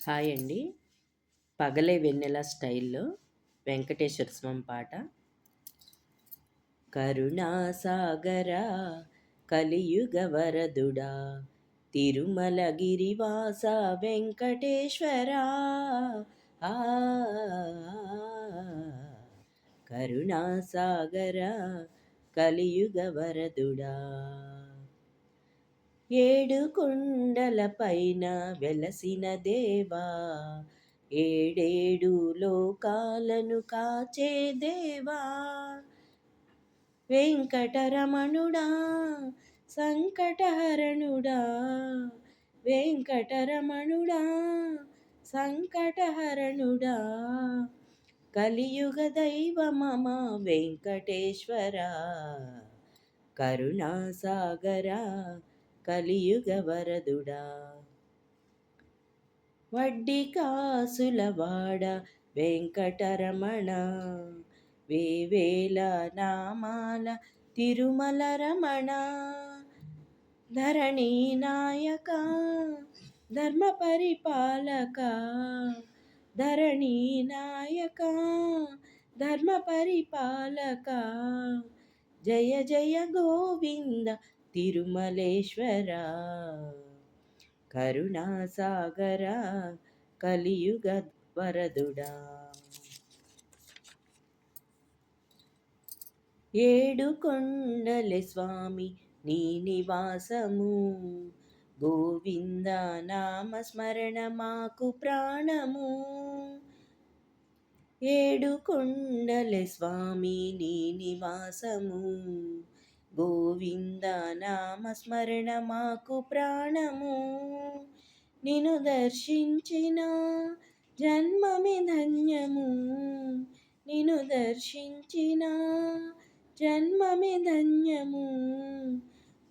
Hi అండి. 'పగలే వెన్నెల' స్టైల్‌లో వెంకటేశ్వర స్వామి పాట. కరుణాసాగరా కలియుగ వరదుడా తిరుమల గిరివాస వెంకటేశ్వరా ఆ కరుణాసాగరా కలియుగ వరదుడా ఏడు కొండల పైన వెలసిన దేవా ఏడేడు లోకాలను కాచే దేవా వెంకటరమణుడా సంకటహరణుడా వెంకటరమణుడా సంకటహరణుడా కలియుగ దైవమమ వెంకటేశ్వరా కరుణాసాగరా కలియుగ వరదుడా వడ్డీ కాసులవాడ వెంకటరమణ వేవేల నామాల తిరుమల రమణ ధరణి నాయక ధర్మ పరిపాలక ధరణి నాయక ధర్మ పరిపాలక జయ జయ గోవింద తిరుమలేశ్వర కరుణాసాగర కలియుగ వరదుడా ఏడు కొండల స్వామి నీ నివాసము గోవింద నామ స్మరణ మాకు ప్రాణము ఏడు కొండల స్వామి నీ నివాసము గోవింద నామ స్మరణ మాకు ప్రాణము నిన్ను దర్శించిన జన్మమి ధన్యము నిన్ను దర్శించిన జన్మమి ధన్యము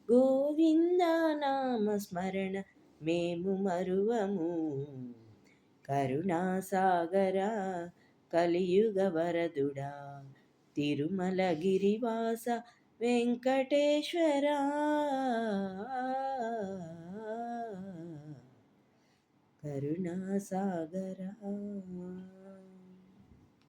గోవింద నామ స్మరణ మేము మరువము కరుణాసాగర కలియుగ వరదుడా తిరుమల గిరివాస వెంకటేశ్వర కరుణాసాగర